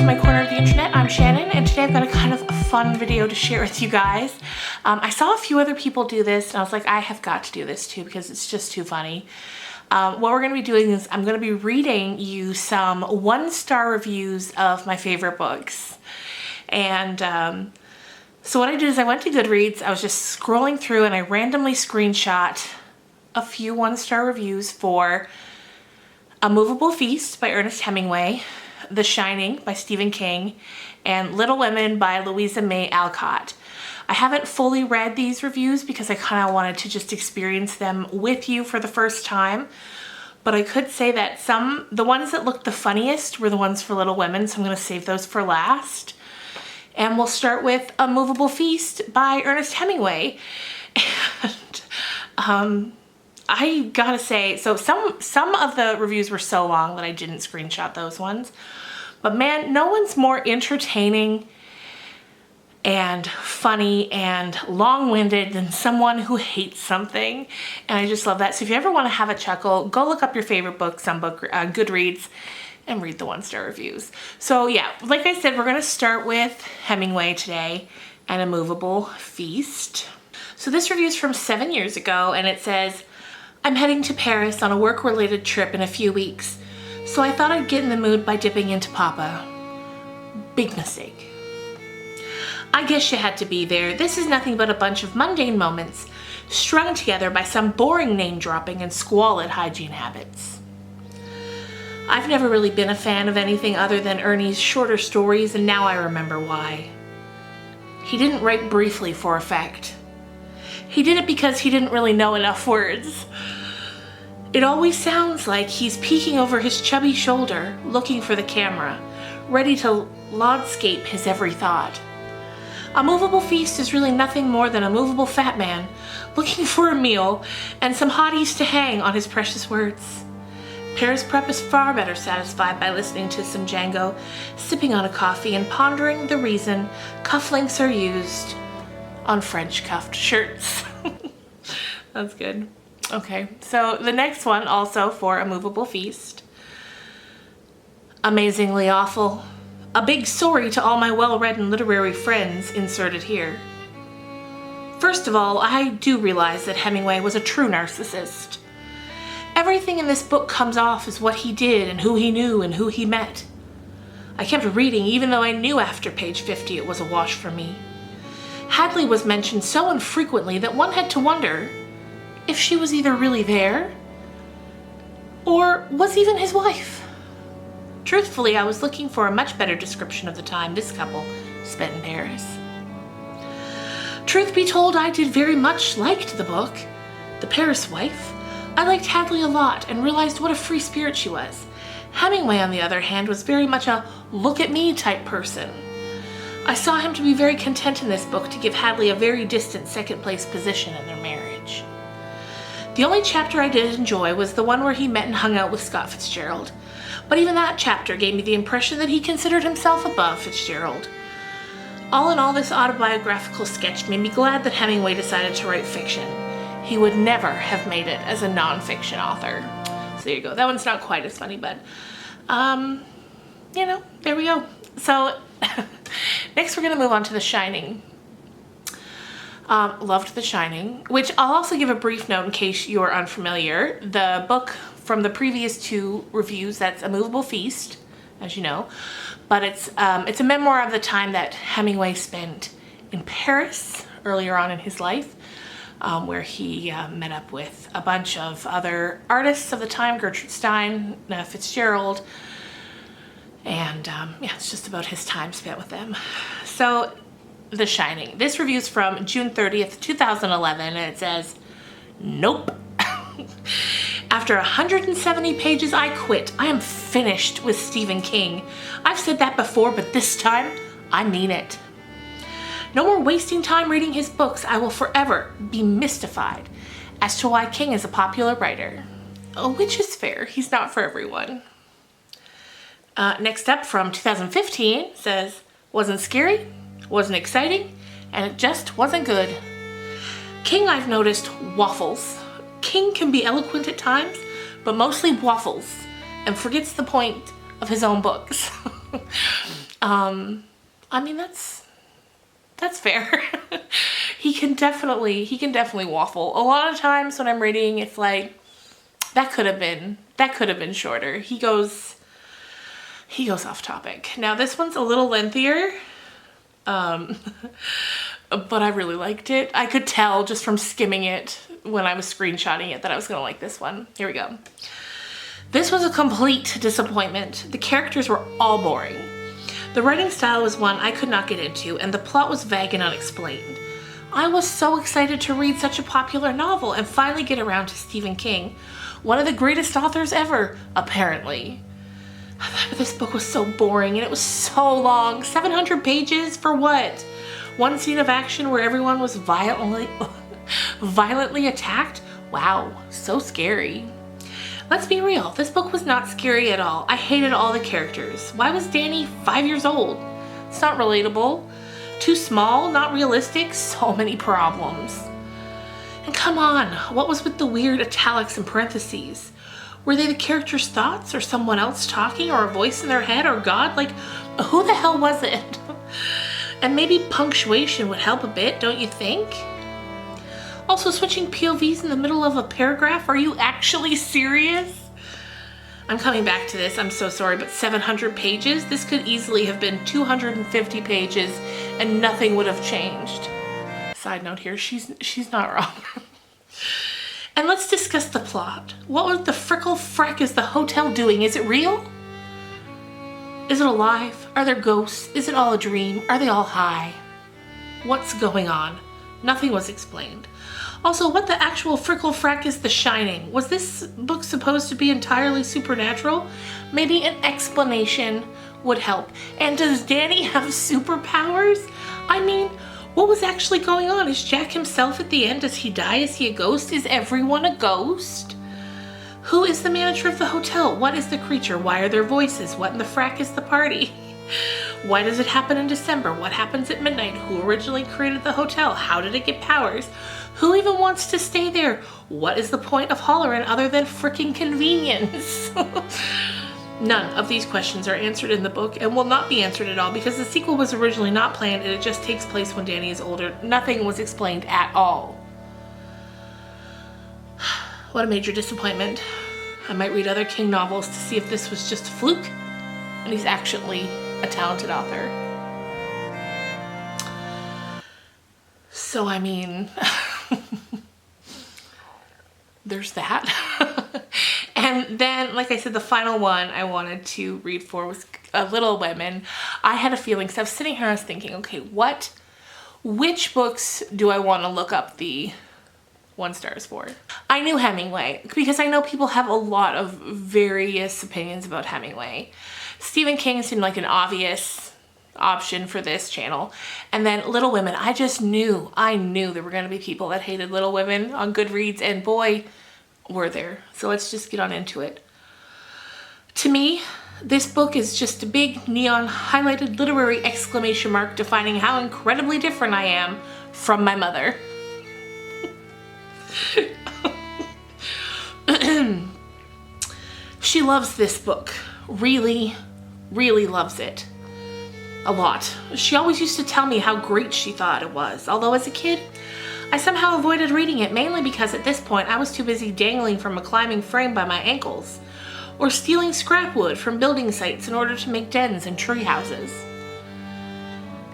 to my corner of the internet. I'm Shannon, and today I've got a kind of fun video to share with you guys. I saw a few other people do this, and I was like, I have got to do this too because it's just too funny. What we're going to be doing is I'm going to be reading you some 1-star reviews of my favorite books. And so what I did is I went to Goodreads. I was just scrolling through and I randomly screenshot a few 1-star reviews for A Movable Feast by Ernest Hemingway, The Shining by Stephen King, and Little Women by Louisa May Alcott. I haven't fully read these reviews because I kind of wanted to just experience them with you for the first time. But I could say that the ones that looked the funniest were the ones for Little Women, so I'm going to save those for last. And we'll start with A Movable Feast by Ernest Hemingway. And I gotta say, so some of the reviews were so long that I didn't screenshot those ones. But man, no one's more entertaining and funny and long-winded than someone who hates something. And I just love that. So if you ever want to have a chuckle, go look up your favorite books on Goodreads and read the 1-star reviews. So yeah, like I said, we're going to start with Hemingway today and A Movable Feast. So this review is from 7 years ago, and it says, I'm heading to Paris on a work-related trip in a few weeks, so I thought I'd get in the mood by dipping into Papa. Big mistake. I guess you had to be there. This is nothing but a bunch of mundane moments strung together by some boring name-dropping and squalid hygiene habits. I've never really been a fan of anything other than Ernie's shorter stories, and now I remember why. He didn't write briefly for effect. He did it because he didn't really know enough words. It always sounds like he's peeking over his chubby shoulder, looking for the camera, ready to laudscape his every thought. A Movable Feast is really nothing more than a movable fat man looking for a meal and some hotties to hang on his precious words. Paris Prep is far better satisfied by listening to some Django, sipping on a coffee, and pondering the reason cufflinks are used on French cuffed shirts. That's good. Okay, so the next one also for A Movable Feast. Amazingly awful. A big sorry to all my well-read and literary friends inserted here. First of all, I do realize that Hemingway was a true narcissist. Everything in this book comes off as what he did and who he knew and who he met. I kept reading even though I knew after page 50 it was a wash for me. Hadley was mentioned so infrequently that one had to wonder if she was either really there or was even his wife. Truthfully, I was looking for a much better description of the time this couple spent in Paris. Truth be told, I did very much liked the book, The Paris Wife. I liked Hadley a lot and realized what a free spirit she was. Hemingway, on the other hand, was very much a look-at-me type person. I saw him to be very content in this book to give Hadley a very distant second-place position in their marriage. The only chapter I did enjoy was the one where he met and hung out with Scott Fitzgerald. But even that chapter gave me the impression that he considered himself above Fitzgerald. All in all, this autobiographical sketch made me glad that Hemingway decided to write fiction. He would never have made it as a non-fiction author. So there you go. That one's not quite as funny, but, you know, there we go. So, next we're going to move on to The Shining. Loved The Shining, which I'll also give a brief note in case you're unfamiliar. The book from the previous 2 reviews, that's A Movable Feast, as you know, but it's a memoir of the time that Hemingway spent in Paris earlier on in his life, where he met up with a bunch of other artists of the time, Gertrude Stein, Fitzgerald, and yeah, it's just about his time spent with them. So, The Shining. This review is from June 30th, 2011, and it says, nope. After 170 pages, I quit. I am finished with Stephen King. I've said that before, but this time, I mean it. No more wasting time reading his books. I will forever be mystified as to why King is a popular writer. Which is fair. He's not for everyone. Next up from 2015 says, wasn't scary, wasn't exciting, and it just wasn't good. King, I've noticed, waffles. King can be eloquent at times, but mostly waffles, and forgets the point of his own books. I mean, that's fair. He can definitely waffle. A lot of times when I'm reading, it's like, that could have been shorter. He goes off topic. Now this one's a little lengthier, but I really liked it. I could tell just from skimming it when I was screenshotting it that I was gonna like this one. Here we go. This was a complete disappointment. The characters were all boring. The writing style was one I could not get into, and the plot was vague and unexplained. I was so excited to read such a popular novel and finally get around to Stephen King, one of the greatest authors ever, apparently. But this book was so boring and it was so long. 700 pages for what? One scene of action where everyone was violently attacked? Wow, so scary. Let's be real, this book was not scary at all. I hated all the characters. Why was Danny 5 years old? It's not relatable. Too small, not realistic, so many problems. And come on, what was with the weird italics and parentheses? Were they the character's thoughts or someone else talking or a voice in their head or God? Like, who the hell was it? And maybe punctuation would help a bit, don't you think? Also, switching POVs in the middle of a paragraph? Are you actually serious? I'm coming back to this, I'm so sorry, but 700 pages? This could easily have been 250 pages and nothing would have changed. Side note here, she's not wrong. And let's discuss the plot. What the frickle frack is the hotel doing? Is it real? Is it alive? Are there ghosts? Is it all a dream? Are they all high? What's going on? Nothing was explained. Also, what the actual frickle frack is The Shining? Was this book supposed to be entirely supernatural? Maybe an explanation would help. And does Danny have superpowers? I mean, what was actually going on? Is Jack himself at the end? Does he die? Is he a ghost? Is everyone a ghost? Who is the manager of the hotel? What is the creature? Why are there voices? What in the frack is the party? Why does it happen in December? What happens at midnight? Who originally created the hotel? How did it get powers? Who even wants to stay there? What is the point of Hollerin' other than frickin' convenience? None of these questions are answered in the book and will not be answered at all because the sequel was originally not planned and it just takes place when Danny is older. Nothing was explained at all. What a major disappointment. I might read other King novels to see if this was just a fluke and he's actually a talented author. So, I mean, there's that. And then, like I said, the final one I wanted to read for was Little Women. I had a feeling, because I was sitting here, I was thinking, okay, which books do I want to look up the 1 stars for? I knew Hemingway, because I know people have a lot of various opinions about Hemingway. Stephen King seemed like an obvious option for this channel. And then Little Women, I knew there were going to be people that hated Little Women on Goodreads, and boy, were there. So let's just get on into it. To me, this book is just a big neon highlighted literary exclamation mark defining how incredibly different I am from my mother. She loves this book. Really, really loves it. A lot. She always used to tell me how great she thought it was, although as a kid, I somehow avoided reading it mainly because at this point I was too busy dangling from a climbing frame by my ankles, or stealing scrap wood from building sites in order to make dens and tree houses.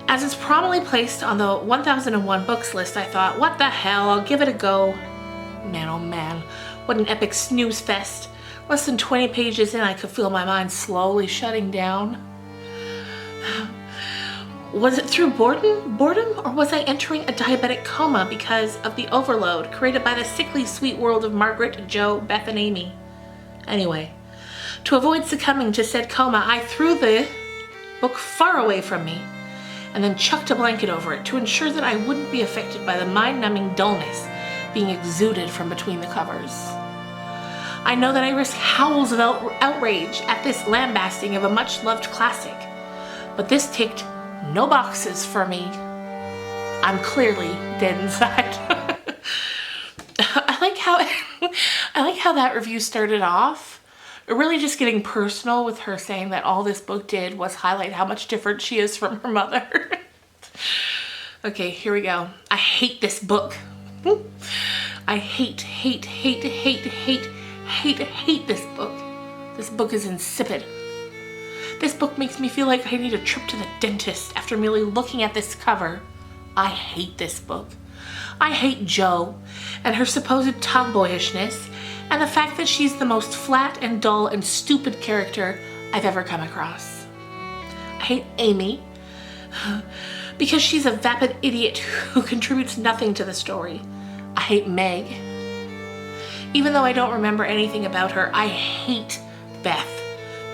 As it's prominently placed on the 1001 books list, I thought, what the hell, I'll give it a go. Man, oh man, what an epic snooze fest. Less than 20 pages in, I could feel my mind slowly shutting down. Was it through boredom, or was I entering a diabetic coma because of the overload created by the sickly sweet world of Margaret, Jo, Beth, and Amy? Anyway, to avoid succumbing to said coma, I threw the book far away from me and then chucked a blanket over it to ensure that I wouldn't be affected by the mind-numbing dullness being exuded from between the covers. I know that I risk howls of outrage at this lambasting of a much-loved classic, but this ticked no boxes for me. I'm clearly dead inside. I like how that review started off. really just getting personal with her, saying that all this book did was highlight how much different she is from her mother. Okay, here we go. I hate this book. I hate this book. This book is insipid. This book makes me feel like I need a trip to the dentist after merely looking at this cover. I hate this book. I hate Jo and her supposed tomboyishness and the fact that she's the most flat and dull and stupid character I've ever come across. I hate Amy because she's a vapid idiot who contributes nothing to the story. I hate Meg. Even though I don't remember anything about her, I hate Beth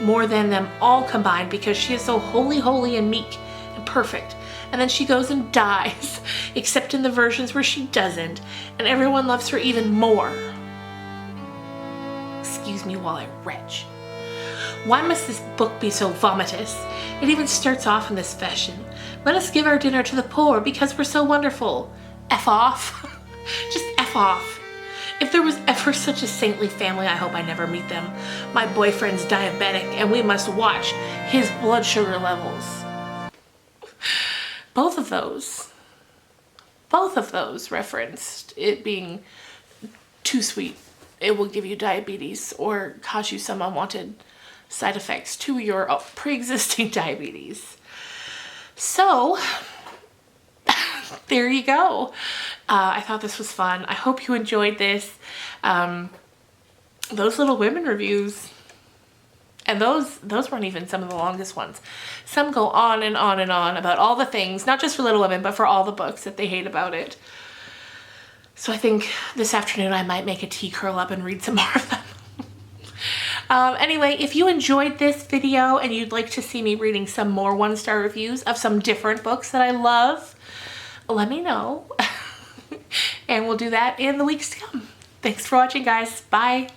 more than them all combined because she is so holy and meek and perfect. And then she goes and dies, except in the versions where she doesn't, and everyone loves her even more. Excuse me while I retch. Why must this book be so vomitous? It even starts off in this fashion. Let us give our dinner to the poor because we're so wonderful. F off. Just F off. If there was ever such a saintly family, I hope I never meet them. My boyfriend's diabetic and we must watch his blood sugar levels. Both of those referenced it being too sweet. It will give you diabetes or cause you some unwanted side effects to your pre-existing diabetes. So, there you go. I thought this was fun. I hope you enjoyed this. Those Little Women reviews, and those weren't even some of the longest ones. Some go on and on and on about all the things, not just for Little Women, but for all the books that they hate about it. So I think this afternoon I might make a tea curl up and read some more of them. Anyway, if you enjoyed this video and you'd like to see me reading some more 1-star reviews of some different books that I love, let me know. And we'll do that in the weeks to come. Thanks for watching, guys. Bye.